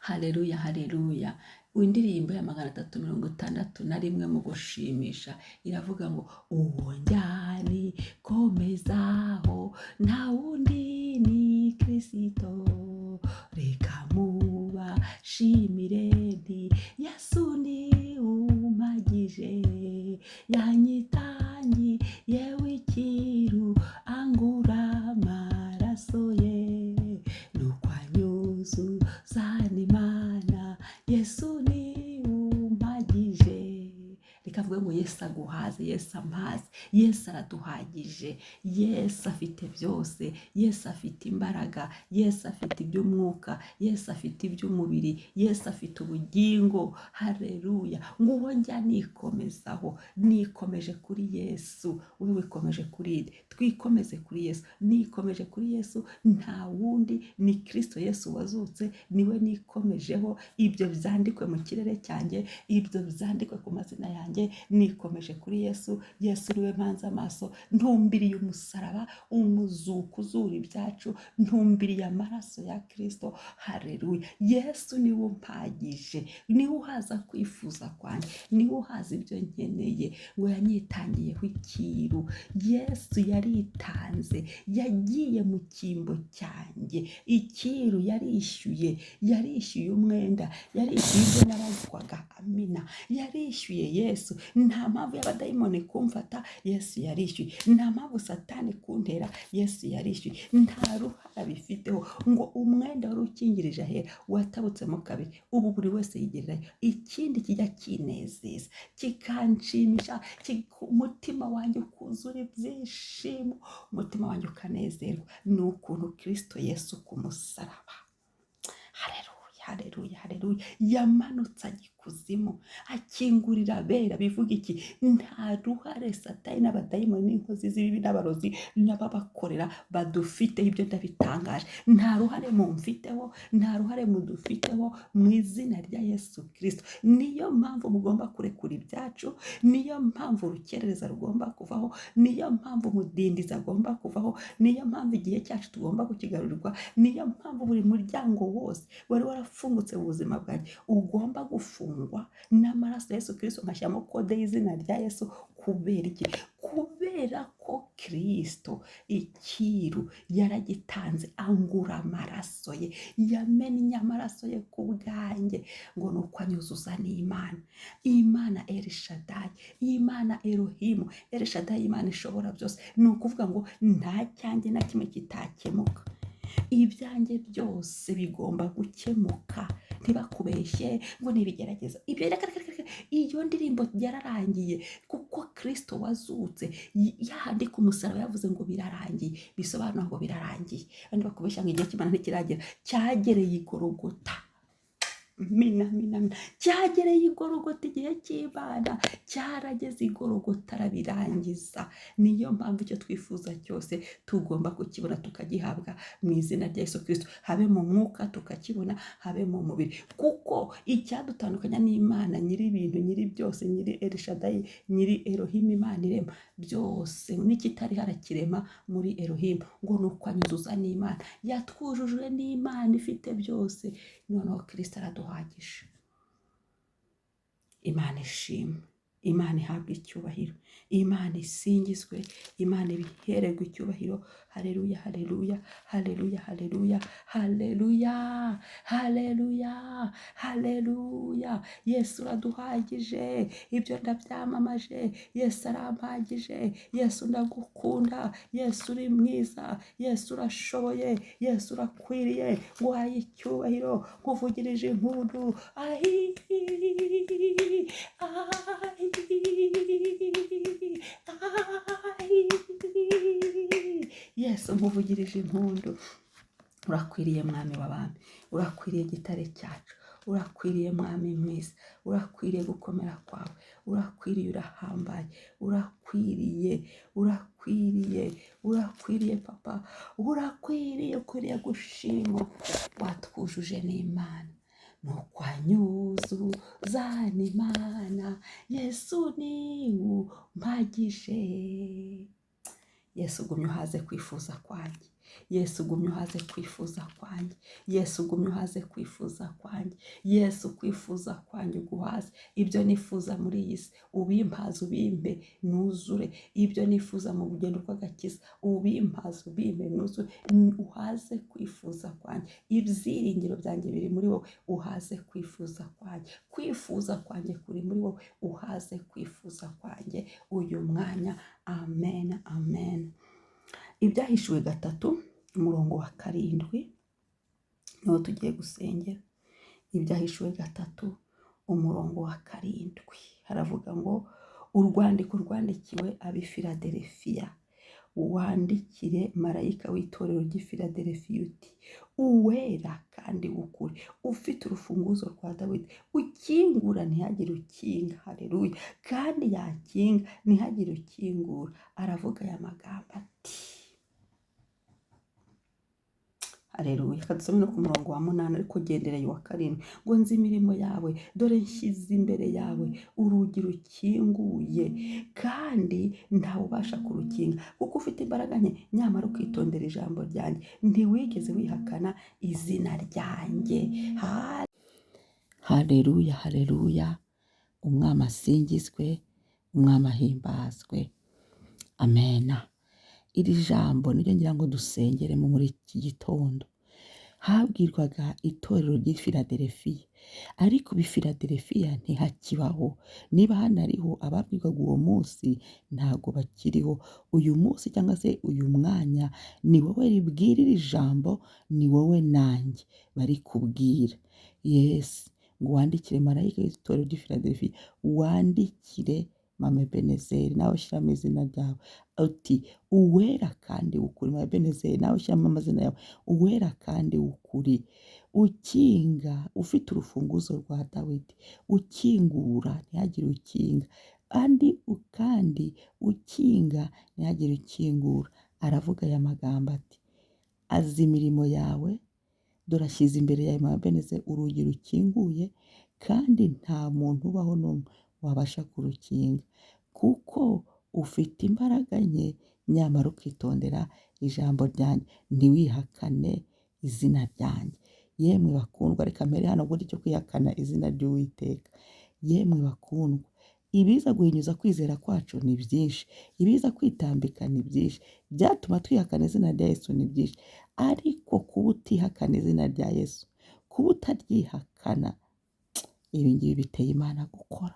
Haleluya, haleluya. Indirimbo ya 361 mu gushimisha iravuga ngo uwo njyani komezaho nta wundi ni Kristo, reka mubashimire nti Yesu ni umpagije, yanyitangiye w'ikiru angura amaraso ye, nuko anyuzuza n'Imana, Yesu ni umpagije. Reka vuga ngo Yesu aguhaze, Yesu amazi, Yesu araduhagije, Yesu afite byose, Yesu afite imbaraga, Yesu afite iby'umwuka, Yesu afite iby'umubiri, Yesu afite ubugingo. Haleluya. Nguwo njya nikomezaho, nikomeje kuri Yesu. Uri wikomeje kuri ide, twikomeze kuri Yesu. Nikomeje kuri Yesu, nta wundi ni Kristo Yesu wazutse, niwe nikomejeho. Ibyo byandikwe mu kirere cyanjye, ibyo byandikwe ku mazina yanjye. Nikomeje kuri Yesu. Yesu niwe mpanze amaso, ntumbiriye umusaraba, umuzuko uzura ibyacu, ntumbiriye amaraso ya Kristo. Haleluya. Yesu niwe umpagije, niwe uhaza kwifuza kwanjye, niwe uhaza ibyo nkeneye, ngo yanyitangiyeho ikiru. Yesu yaritanze, yagiye mu cyimbo cyanjye, ikiru yarishyuye umwenda, yarishyuye ibyo nabazwaga. Amina. Yarishyuye Yesu. Nta mpamvu y'abadayimoni kumfata, Yesu yarishyuye. Nta mpamvu satani kuntera, Yesu yarishyuye. Nta ruhara bifiteho ngo umwenda wari ukingirije ahera watabutsemo kabiri, ubu buri wese yigererayo. Ikindi kijya kinezeza, kikanshimisha, umutima wanjye ukuzura ibyishimo, umutima wanjye ukanezerwa, ni ukuntu Kristo Yesu ku musaraba, haleluya, haleluya, haleluya, yamanutse ajya ikuzimu, akingurira abera. Bivuga iki? Nta ruhare satani n'abadayimoni n'inkozi z'ibibi n'abarozi n'ababakorera badufiteho. Ibyo ndabitangaje. Nta ruhare mumfiteho, nta ruhare mudufiteho, mu izina rya Yesu Kristo. Niyo mpamvu mugomba kurekura ibyacu, niyo mpamvu urukerereza rugomba kuvaho, niyo mpamvu umudindiza agomba kuvaho, niyo mpamvu igihe cyacu tugomba kukigarurirwa, niyo mpamvu buri muryango wose wari warafungutse mu buzima bwanjye ugomba gufungwa n'amaraso ya Yesu Kristo, ngashyiramo kode y'izina rya Yesu. Kubera iki? Kubera ko Kristo ikiru yaragitanze, angura amaraso ye, yamennye amaraso ye ku bwanjye, ngo nuko anyuzuza n'Imana. Imana Elishadai, Imana Elohimu. Elishadai, Imana ishobora byose. Ni ukuvuga ngo nta cyanjye na kimwe kitakemuka. Ibyanjye byose bigomba gukemuka. Ntibakubeshye ngo nibigerageza ibyo. Iyo ndirimbo yararangiye, kuko Kristo wazutse yahandi ku musaraba yavuze ngo birarangiye, bisobanura ngo birarangiye. Kandi bakubeshya ngo igihe cy'Imana ntikiragera. Cyagereye i Golgotha. Mina. Cyagereye i Golgotha, igihe cy'Imana cyarageze i Golgotha, arabirangiza. Niyo mpamvu icyo twifuza cyose tugomba kukibona, tukagihabwa mu izina rya Yesu Kristo. Habe mu mwuka tukakibona, habe mu mubiri. Kuko icyadutandukanya n'Imana nyiri ibintu, nyiri byose, nyiri Elishadai, nyiri Elohim, Imana irema byose, n'ikitari harakirema muri Elohim, ngo nuko anyuzuza n'Imana. Yatwujujwe n'Imana ifite byose, noneho Kristo araduhagije. Imana ishimwe, Imana ihabwa icyubahiro, Imana isingizwe, Imana ibihererwa icyubahiro. Haleluya, haleluya, haleluya, haleluya, haleluya, haleluya, haleluya. Yesu uraduhagije, ibyo ndabyamamaje. Yesu arampagije, Yesu ndagukunda, Yesu uri mwiza, Yesu urashoboye, Yesu urakwiriye. Nguhaye icyubahiro, nkuvugirije impundu. Yesu nkuvugirije impundu. Urakwiriye mwami w'abami, urakwiriye gitare cyacu, urakwiriye mwami mwiza, urakwiriye gukomera kwawe, urakwiriye, urahambaye, urakwiriye papa, ukwiriye gushimwa. Watwujuje n'Imana, nuko anyuzuza n'Imana. Yesu ni umpagije. Yesu gumya uhaze kwifuza kwanjye, Yesu gumye uhaze kwifuza kwanjye. Yesu gumye uhaze kwifuza kwanjye. Yesu kwifuza kwanjye guhaze. Ibyo nifuza muri iyi si ubimpaze, ubimpe nuzure. Ibyo nifuza mu rugendo rw'agakiza ubimpaze, ubimpe nuzure. Uhaze kwifuza kwanjye. Ibyiringiro byanjye biri muri wowe, uhaze kwifuza kwanjye. Kwifuza kwanjye kuri muri wowe, uhaze kwifuza kwanjye uyu mwanya. Amen, amen. Ibyahishuwe 3 umurongo wa 7 niho tugiye gusengera. Ibyahishuwe 3 umurongo wa 7 haravuga ngo, urwandiko rwandikiwe ab'i Filadelifiya, wandikire marayika w'itorero ry'i Filadelifiya uti, uwera kandi w'ukuri, ufite urufunguzo rwa Dawidi, ukingura ntihagire ukinga. Haleluya. Kandi yakinga ntihagire ukingura. Aravuga aya magambo ati, haleluya. Kadusome no ku murongo wa 8 ariko gendereye wa 7 ngo, nzi imirimo yawe, dore nshyize imbere yawe urugi rukinguye, kandi ntawe ubasha kurukinga, kuko ufite imbaraga nke, nyamara ukitondera ijambo ryanjye, ntiwigeze wihakana izina ryanjye. Haleluya, haleluya. Umwami asingizwe, umwami ahimbazwe. Amena. Iri jambo niryo ngira ngo dusengeremo muri iki gitondo. Habwirwaga itorero ry'i Filadelifiya, ariko i Filadelifiya ntihakibaho. Niba hanariho ababwirwaga uwo munsi, ntago bakiriho. Uyu munsi cyangwa se uyu mwanya ni wowe ribwirira ijambo, ni wowe nanjye bari kubwira. Yes, ngo wandikire marayika w'itorero ry'i Filadelifiya, wandikire Mama Ebenezeri, nawe ushyiramo izina ryawe uti, uwera kandi w'ukuri. Mama Ebenezeri, nawe ushyiramo amazina yawe, uwera kandi w'ukuri, ukinga, ufite urufunguzo rwa Dawidi, ukingura ntihagire ukinga, kandi ukinga ntihagire ukingura. Aravuga aya magambo ati, azi imirimo yawe, dore ashyize imbere yawe Mama Ebenezeri urugi rukinguye, kandi nta muntu ubaho n'umwe wabasha kurukinga, kuko ufite imbaraga nke, nyamara ukitondera ijambo ryanjye, ntiwihakane izina ryanjye. Yemwe bakundwa, reka mbere hano uburyo cyo kwihakana izina ry'Uwiteka. Yemwe bakundwa, ibiza guhinyuza kwizera kwacu ni byinshi, ibiza kwitambika ni byinshi, byatuma twihakana izina rya Yesu ni byinshi, ariko kuba utihakana izina rya Yesu, kuba utaryihakana, ibi ngibi biteye Imana gukora.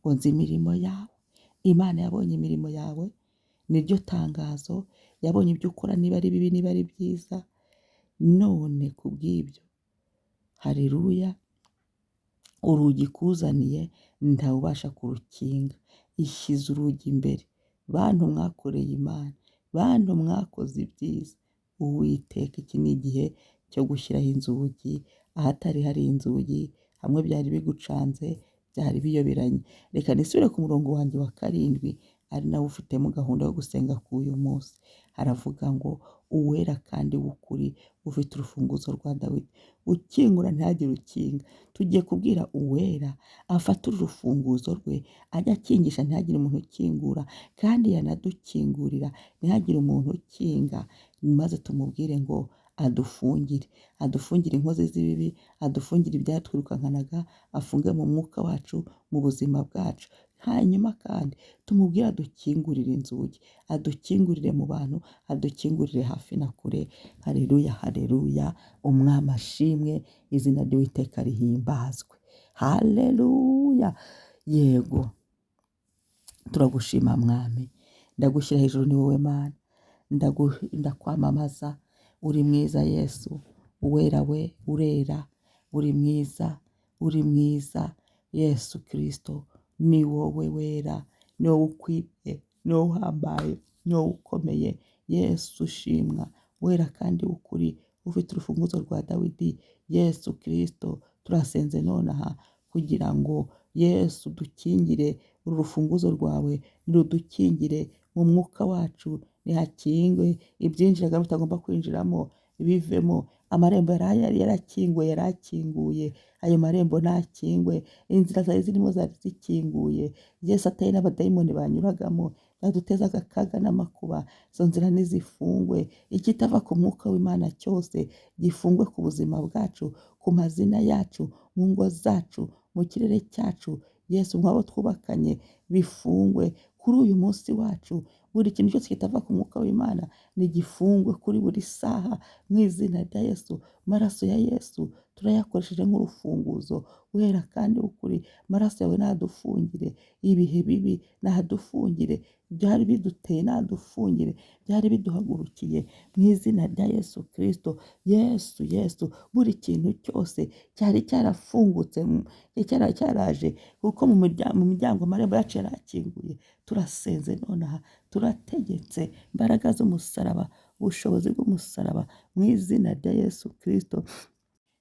Ngo nzi imirimo yawe. Imana yabonye imirimo yawe, niryo tangazo. Yabonye ibyo ukora, niba ari bibi niba ari byiza. None kubw'ibyo, haleluya, urugi kuzaniye ntawe ubasha kurukinga. Ishyize urugi imbere. Bantu mwakoreye Imana, bantu mwakoze ibyiza, Uwiteka, iki ni igihe cyo gushyiraho inzugi ahatari hari inzugi, hamwe byari bigucanze, byari biyoberanye. Reka nisubire ku murongo wanjye wa 7, ari nawe ufitemo gahunda yo gusenga k'uyu munsi. Haravuga ngo, uwera kandi w'ukuri, ufite urufunguzo rwa Dawidi, ukingura ntihagire ukinga. Tugiye kubwira uwera afata urufunguzo rwe, ajya akingisha ntihagire umuntu ukingura, kandi yanadukingurira ntihagire umuntu ukinga, maze tumubwire ngo adufungire inkozi z'ibibi, adufungire ibyatwirukankanaga, afunge mu mwuka wacu, mu buzima bwacu. Hanyuma kandi tumubwire adukingurire inzugi, adukingurire mu bantu, adukingurire hafi na kure. Haleluya, haleluya. Umwami ashimwe, izina ry'Uwiteka rihimbazwe. Haleluya. Yego, turagushima mwami, ndagushyira hejuru, ni wowe Mana. Ndakwamamaza, uri mwiza Yesu. Uwera we, urera, uri mwiza, uri mwiza. Yesu Kristo, ni wowe wera, ni wowe ukwiye, ni wowe uhambaye, ni wowe ukomeye. Yesu ushimwa, wera kandi ukuri, ufite urufunguzo rwa Dawidi. Yesu Kristo, turasenze nonaha kugira ngo Yesu dukingire, uru rufunguzo rwawe nirudukingire mu mwuka wacu, nihakingwe ibyinjiraga bitagomba kwinjiramo bivemo. Amarembo yari yarakinguye, ayo marembo ntakingwe. Inzira zari zirimo zari zikinguye, Yesu atari n'abadayimoni banyuragamo, byadutezaga akaga n'amakuba, izo nzira nizifungwe, ikitava ku mwuka w'Imana cyose gifungwe ku buzima bwacu, ku mazina yacu, mu ngo zacu, mu kirere cyacu. Yesu, mwabo twubakanye bifungwe kuri uyu munsi wacu. Buri kintu cyose kitava ku mwuka w'Imana nigifungwe kuri buri saha mu izina rya Yesu. Maraso ya Yesu turayakoresheje nk'urufunguzo wera kandi ukuri. Maraso yawe nadufungire ibihe bibi, nadufungire byari biduteye, nadufungire byari biduhagurukiye mu izina rya Yesu Kristo. Yesu, Yesu, buri kintu cyose cyari cyarafungutse, cyaraje kuko mu miryango amarembo yacu yarakinguye. Turasenze nonaha, turategetse imbaraga z'umusaraba, ubushobozi bw'umusaraba mu izina rya Yesu Kristo.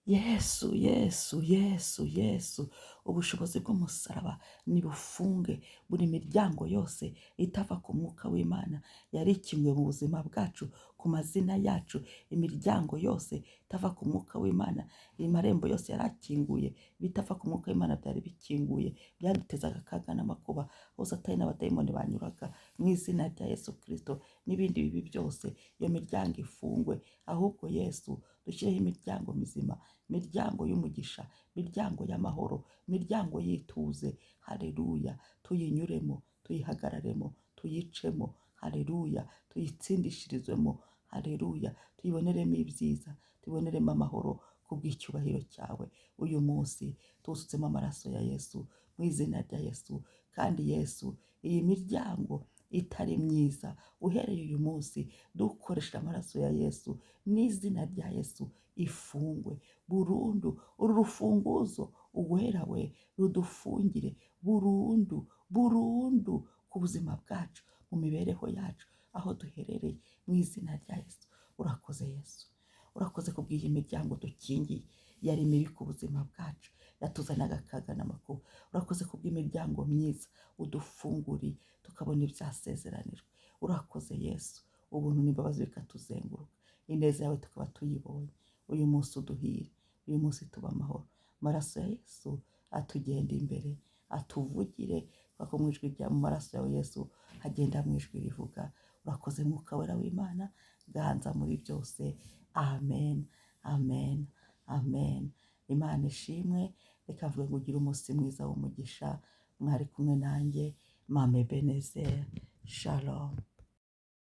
Yesu, Yesu, Yesu, Yesu, ubushobozi bw'umusaraba nibufunge buri miryango yose itava ku mwuka w'Imana yari ikinguye mu buzima bwacu, ku mazina yacu. Imiryango yose itava ku mwuka w'Imana, amarembo yose yarakinguye, bitava ku mwuka w'Imana byari bikinguye, byadutezaga akaga n'amakuba, aho Satani n'abadayimoni banyuraga mu izina rya Yesu Kristo. N'ibindi bibi byose, iyo miryango ifungwe, ahubwo Yesu dushyireho imiryango mizima, imiryango y'umugisha, imiryango y'amahoro, imiryango y'ituze. Haleluya, tuyinyuremo, tuyihagararemo, tuyicemo. Haleluya, tuyitsindishirizwemo. Haleluya, tuyiboneremo ibyiza, tuyiboneremo amahoro kubw'icyubahiro cyawe. Uyu munsi tusutsemo amaraso ya Yesu mu izina rya Yesu. Kandi Yesu, iyi miryango itari myiza, uhereye uyu munsi dukoresheje amaraso ya Yesu n'izina rya Yesu, ifungwe burundu. Uru rufunguzo uwera we rudufungire burundu, burundu ku buzima bwacu, mu mibereho yacu, aho duherereye mu izina rya Yesu. Urakoze Yesu, urakoze kubw'iyi miryango dukingiye yari mibi ku buzima bwacu, yatuzanaga akaga n'amakuba. Urakoze kubw'imiryango myiza udufunguriye tukabona ibyasezeranijwe. Urakoze Yesu, ubuntu n'imbabazi bikatuzenguruka, ineza yawe tukaba tuyibonye. Uyu munsi uduhire, uyu munsi tuba amahoro. Amaraso ya Yesu atugenda imbere, atuvugire, kuko mu ijwi rya mu maraso yawe Yesu hagenda mu ijwi rivuga. Urakoze Mwuka wera w'Imana, ganza muri byose. Amen, amen, amen. Imana ishimwe. Reka mvuge ngo ugire umunsi mwiza w'umugisha. Mwari kumwe nanjye Mame Ebenezer. Shalom.